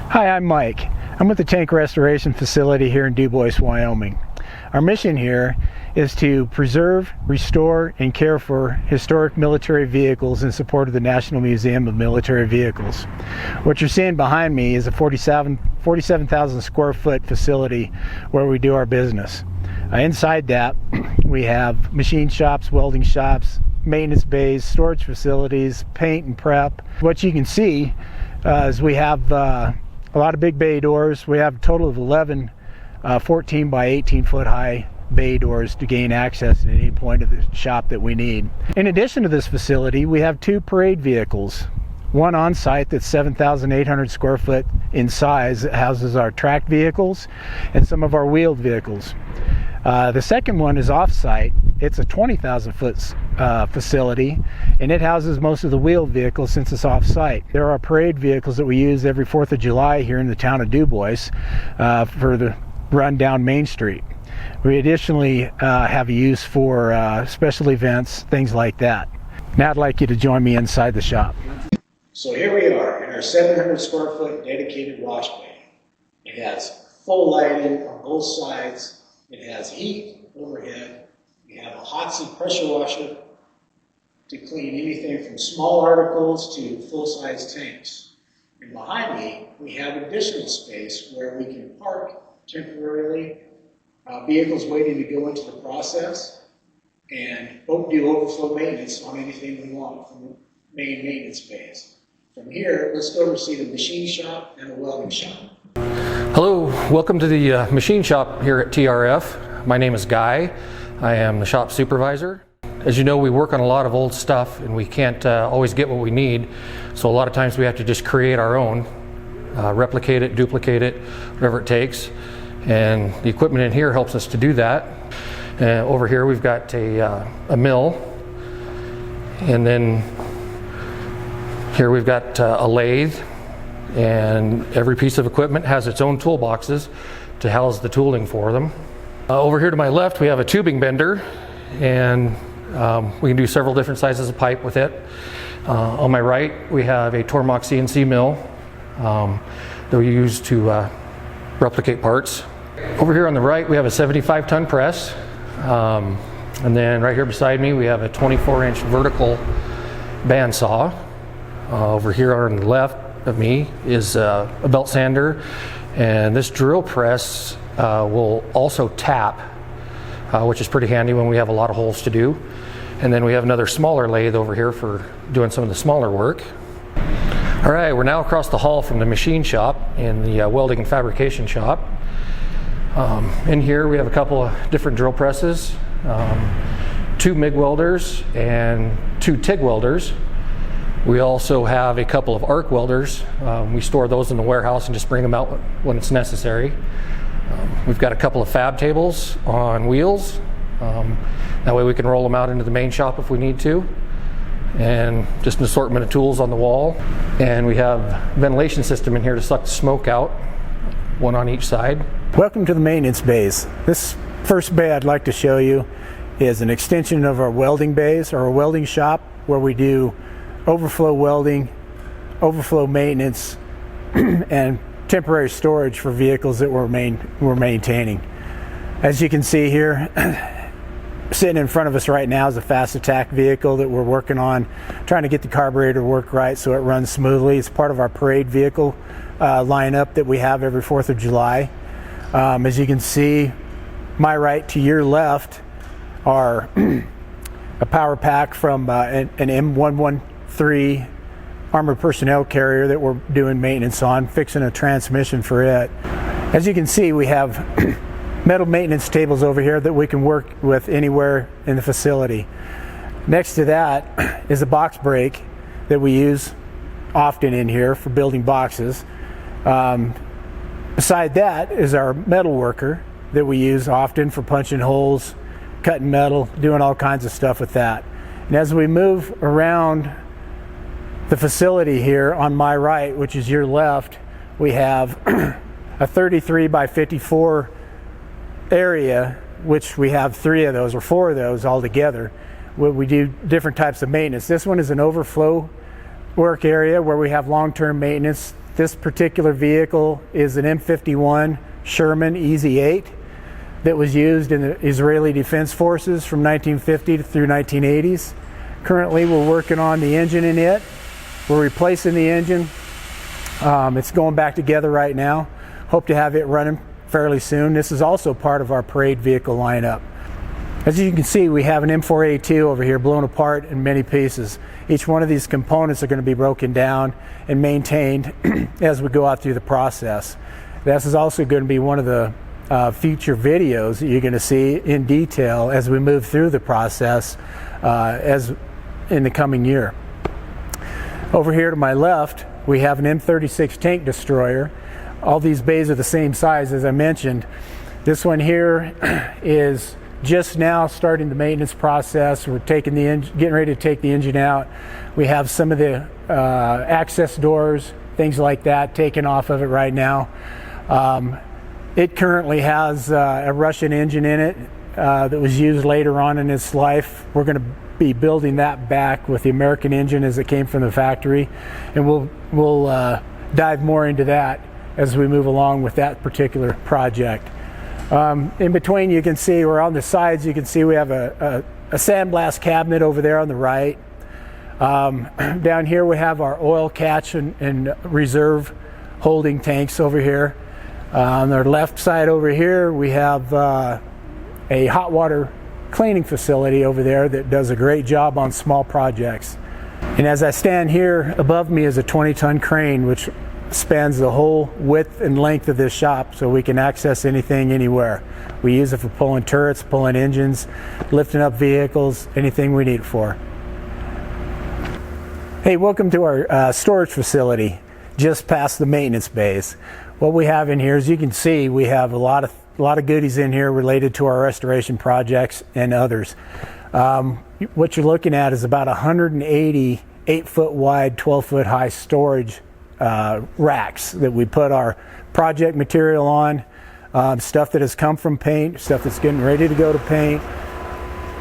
Hi, I'm Mike. I'm with the Tank Restoration Facility here in Dubois, Wyoming. Our mission here is to preserve, restore, and care for historic military vehicles in support of the National Museum of Military Vehicles. What you're seeing behind me is a 47,000 square foot facility where we do our business. Inside that, we have machine shops, welding shops, maintenance bays, storage facilities, paint and prep. What you can see is we have a lot of big bay doors. We have a total of 11 14 by 18 foot high bay doors to gain access at any point of the shop that we need. In addition to this facility, we have two parade vehicles. One on site that's 7,800 square foot in size that houses our tracked vehicles and some of our wheeled vehicles. The second one is off site. It's a 20,000 foot facility, and it houses most of the wheeled vehicles since it's off site. There are parade vehicles that we use every 4th of July here in the town of Dubois for the run down Main Street. We additionally have a use for special events, things like that. Now I'd like you to join me inside the shop. So here we are in our 700 square foot dedicated wash bay. It has full lighting on both sides. It has heat overhead. We have a hot seat pressure washer to clean anything from small articles to full-size tanks. And behind me, we have additional space where we can park temporarily vehicles waiting to go into the process and do overflow maintenance on anything we want from the main maintenance bays. From here, let's go over see the machine shop and the welding shop. Hello, welcome to the machine shop here at TRF. My name is Guy. I am the shop supervisor. As you know, we work on a lot of old stuff and we can't always get what we need. So a lot of times we have to just create our own, replicate it, duplicate it, whatever it takes. And the equipment in here helps us to do that. Over here we've got a mill, and then here we've got a lathe, and every piece of equipment has its own toolboxes to house the tooling for them. Over here to my left we have a tubing bender, and we can do several different sizes of pipe with it. On my right we have a Tormach CNC mill that we use to replicate parts. Over here on the right we have a 75-ton press, and then right here beside me we have a 24-inch vertical bandsaw. Over here on the left of me is a belt sander, and this drill press will also tap, which is pretty handy when we have a lot of holes to do. And then we have another smaller lathe over here for doing some of the smaller work. All right, we're now across the hall from the machine shop in the welding and fabrication shop. In here we have a couple of different drill presses, 2 MIG welders and 2 TIG welders. We also have a couple of arc welders. We store those in the warehouse and just bring them out when it's necessary. We've got a couple of fab tables on wheels. That way we can roll them out into the main shop if we need to. And just an assortment of tools on the wall. And we have a ventilation system in here to suck the smoke out, one on each side. Welcome to the maintenance bays. This first bay I'd like to show you is an extension of our welding bays, or our welding shop, where we do overflow welding, overflow maintenance, and temporary storage for vehicles that we're maintaining. As you can see here, sitting in front of us right now is a fast attack vehicle that we're working on, trying to get the carburetor to work right so it runs smoothly. It's part of our parade vehicle lineup that we have every 4th of July. As you can see, my right to your left are a power pack from an M51 armored personnel carrier that we're doing maintenance on, fixing a transmission for it. As you can see, we have metal maintenance tables over here that we can work with anywhere in the facility. Next to that is a box brake that we use often in here for building boxes. Beside that is our metal worker that we use often for punching holes, cutting metal, doing all kinds of stuff with that. And as we move around the facility here on my right, which is your left, we have a 33 by 54 area, which we have 3 of those or 4 of those all together, where we do different types of maintenance. This one is an overflow work area where we have long-term maintenance This particular vehicle is an M51 Sherman EZ-8 that was used in the Israeli Defense Forces from 1950 through 1980s. Currently, we're working on the engine in it. We're replacing the engine. It's going back together right now. Hope to have it running fairly soon. This is also part of our parade vehicle lineup. As you can see, we have an M4A2 over here blown apart in many pieces. Each one of these components are going to be broken down and maintained as we go out through the process. This is also going to be one of the future videos that you're going to see in detail as we move through the process as in the coming year. Over here to my left, we have an M36 tank destroyer. All these bays are the same size as I mentioned. This one here is just now starting the maintenance process. We're taking getting ready to take the engine out. We have some of the access doors, things like that, taken off of it right now. It currently has a Russian engine in it that was used later on in its life. We're going to be building that back with the American engine as it came from the factory, and we'll dive more into that as we move along with that particular project. In between, you can see, or on the sides, you can see we have a sandblast cabinet over there on the right. Down here we have our oil catch and reserve holding tanks over here. On our left side over here we have a hot water cleaning facility over there that does a great job on small projects. And as I stand here, above me is a 20-ton crane which spans the whole width and length of this shop, so we can access anything anywhere. We use it for pulling turrets, pulling engines, lifting up vehicles, anything we need it for. Hey, welcome to our storage facility just past the maintenance bays. What we have in here, as you can see, we have a lot of goodies in here related to our restoration projects and others. What you're looking at is about 180 8-foot wide, 12-foot high storage racks that we put our project material on, stuff that has come from paint, stuff that's getting ready to go to paint,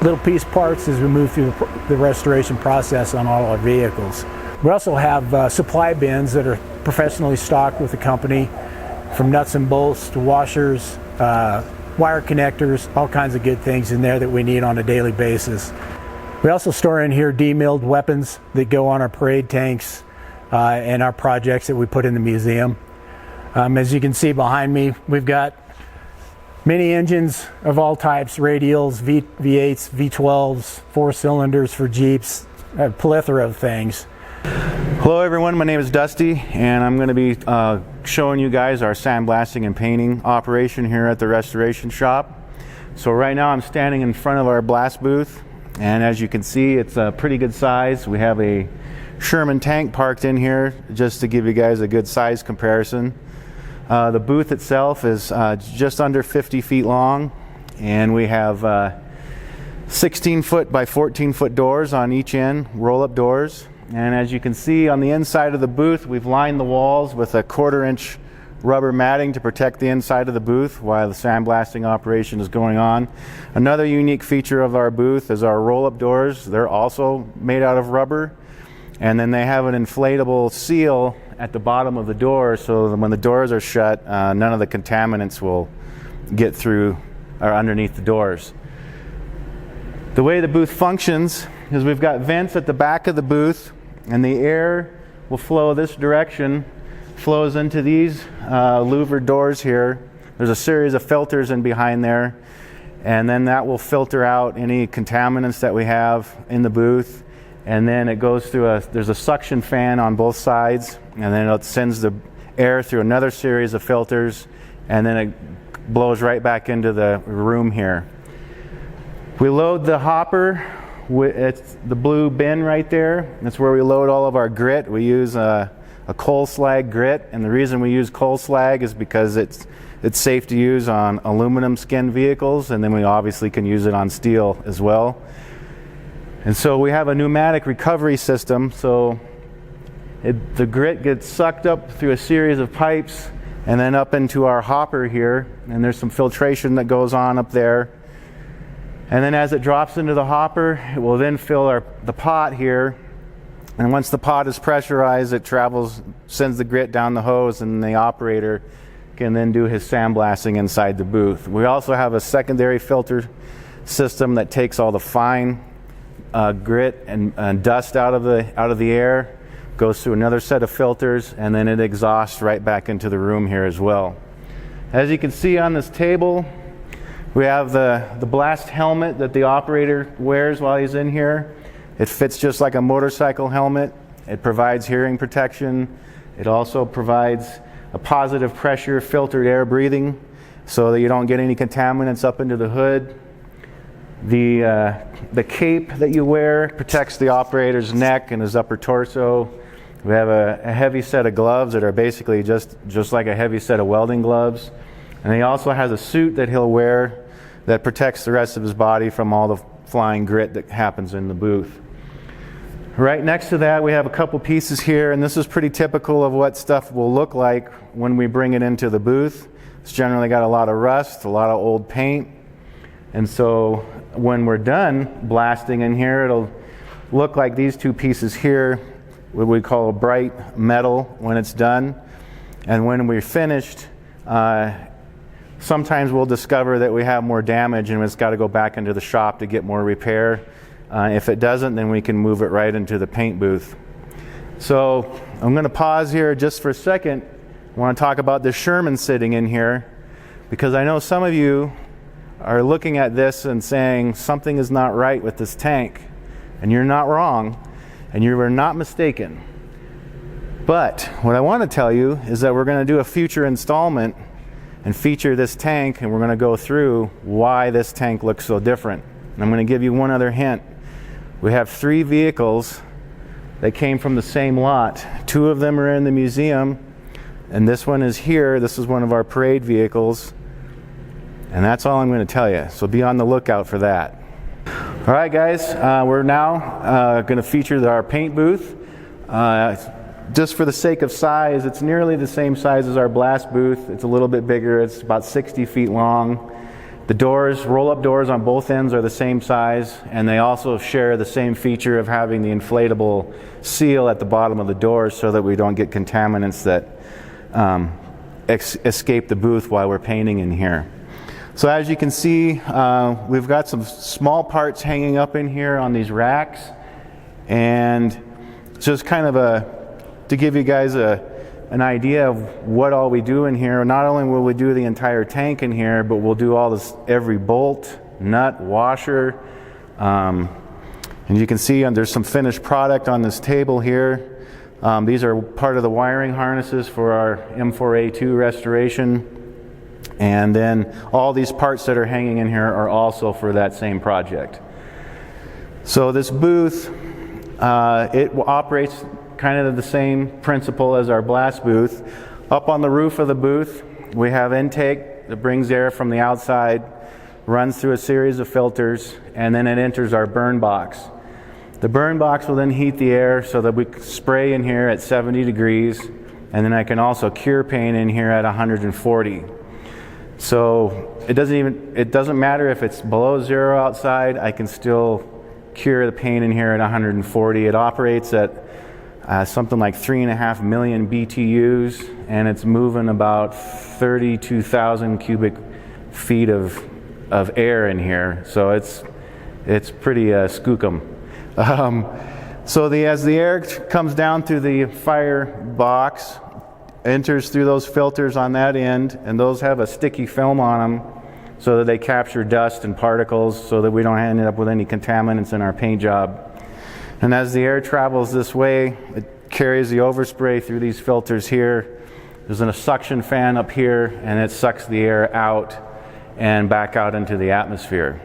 little piece parts as we move through the restoration process on all our vehicles. We also have supply bins that are professionally stocked with the company, from nuts and bolts to washers, wire connectors, all kinds of good things in there that we need on a daily basis. We also store in here demilled weapons that go on our parade tanks and our projects that we put in the museum. As you can see behind me, we've got many engines of all types, radials, V8s, V12s, 4 cylinders for Jeeps, a plethora of things. Hello everyone, my name is Dusty, and I'm going to be showing you guys our sandblasting and painting operation here at the restoration shop. So right now I'm standing in front of our blast booth, and as you can see, it's a pretty good size. We have a Sherman tank parked in here just to give you guys a good size comparison. The booth itself is just under 50 feet long, and we have 16 foot by 14 foot doors on each end, roll-up doors. And as you can see on the inside of the booth, we've lined the walls with a 1/4 inch rubber matting to protect the inside of the booth while the sandblasting operation is going on. Another unique feature of our booth is our roll-up doors. They're also made out of rubber, and then they have an inflatable seal at the bottom of the door, so that when the doors are shut, none of the contaminants will get through or underneath the doors. The way the booth functions is we've got vents at the back of the booth, and the air will flow this direction, flows into these louvered doors here. There's a series of filters in behind there, and then that will filter out any contaminants that we have in the booth. And then it goes through there's a suction fan on both sides, and then it sends the air through another series of filters, and then it blows right back into the room here. We load the hopper. It's the blue bin right there. That's where we load all of our grit. We use a coal slag grit, and the reason we use coal slag is because it's safe to use on aluminum skin vehicles, and then we obviously can use it on steel as well. And so we have a pneumatic recovery system, so the grit gets sucked up through a series of pipes and then up into our hopper here, and there's some filtration that goes on up there. And then as it drops into the hopper, it will then fill the pot here, And once the pot is pressurized, it travels, sends the grit down the hose, and the operator can then do his sandblasting inside the booth. We also have a secondary filter system that takes all the fine grit and dust out of the air, goes through another set of filters, and then it exhausts right back into the room here as well. As you can see on this table, we have the blast helmet that the operator wears while he's in here. It fits just like a motorcycle helmet. It provides hearing protection. It also provides a positive pressure filtered air breathing so that you don't get any contaminants up into the hood. The cape that you wear protects the operator's neck and his upper torso. We have a heavy set of gloves that are basically just like a heavy set of welding gloves. And he also has a suit that he'll wear that protects the rest of his body from all the flying grit that happens in the booth. Right next to that, we have a couple pieces here, and this is pretty typical of what stuff will look like when we bring it into the booth. It's generally got a lot of rust, a lot of old paint. And so when we're done blasting in here, it'll look like these two pieces here, what we call a bright metal when it's done. And when we're finished, sometimes we'll discover that we have more damage and it's got to go back into the shop to get more repair. If it doesn't, then we can move it right into the paint booth. So I'm going to pause here just for a second. I want to talk about the Sherman sitting in here, because I know some of you are looking at this and saying something is not right with this tank, and you're not wrong, and you are not mistaken. But what I want to tell you is that we're going to do a future installment and feature this tank, and we're going to go through why this tank looks so different. And I'm going to give you one other hint. We have 3 vehicles that came from the same lot. 2 of them are in the museum, and this one is here. This is one of our parade vehicles, and that's all I'm going to tell you. So be on the lookout for that. All right, guys, we're now going to feature our paint booth. Just for the sake of size, it's nearly the same size as our blast booth. It's a little bit bigger. It's about 60 feet long. The doors, roll-up doors on both ends are the same size, and they also share the same feature of having the inflatable seal at the bottom of the doors so that we don't get contaminants that escape the booth while we're painting in here. So as you can see, we've got some small parts hanging up in here on these racks, and just kind of to give you guys an idea of what all we do in here. Not only will we do the entire tank in here, but we'll do all this, every bolt, nut, washer. And you can see there's some finished product on this table here. These are part of the wiring harnesses for our M4A2 restoration. And then all these parts that are hanging in here are also for that same project. So this booth, it operates kind of the same principle as our blast booth. Up on the roof of the booth, we have intake that brings air from the outside, runs through a series of filters, and then it enters our burn box. The burn box will then heat the air so that we can spray in here at 70 degrees, and then I can also cure paint in here at 140. So it doesn't matter if it's below 0 outside, I can still cure the paint in here at 140. It operates at something like 3.5 million BTUs, and it's moving about 32,000 cubic feet of air in here. So it's pretty skookum. So as the air comes down through the fire box, enters through those filters on that end, and those have a sticky film on them so that they capture dust and particles so that we don't end up with any contaminants in our paint job. And as the air travels this way, it carries the overspray through these filters here. There's a suction fan up here, and it sucks the air out and back out into the atmosphere.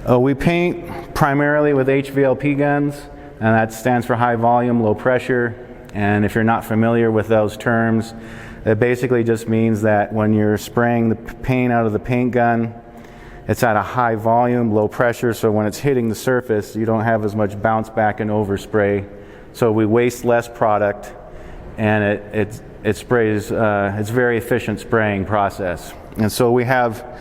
We paint primarily with HVLP guns, and that stands for high volume, low pressure. And if you're not familiar with those terms, it basically just means that when you're spraying the paint out of the paint gun, it's at a high volume, low pressure, so when it's hitting the surface, you don't have as much bounce back and overspray. So we waste less product, and it sprays, it's a very efficient spraying process. And so we have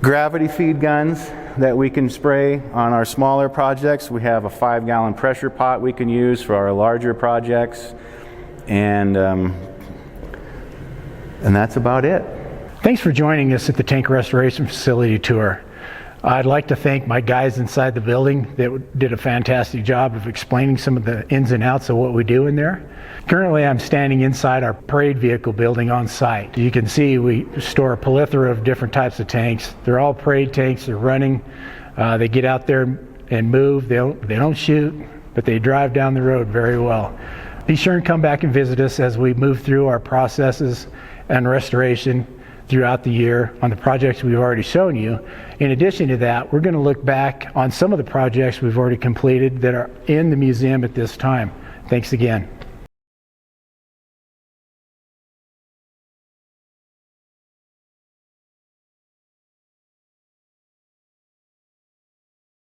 gravity feed guns that we can spray on our smaller projects. We have a 5-gallon pressure pot we can use for our larger projects, and that's about it. Thanks for joining us at the Tank Restoration Facility tour. I'd like to thank my guys inside the building that did a fantastic job of explaining some of the ins and outs of what we do in there. Currently, I'm standing inside our parade vehicle building on site. You can see we store a plethora of different types of tanks. They're all parade tanks. They're running. They get out there and move. They don't shoot, but they drive down the road very well. Be sure and come back and visit us as we move through our processes and restoration throughout the year on the projects we've already shown you. In addition to that, we're going to look back on some of the projects we've already completed that are in the museum at this time. Thanks again.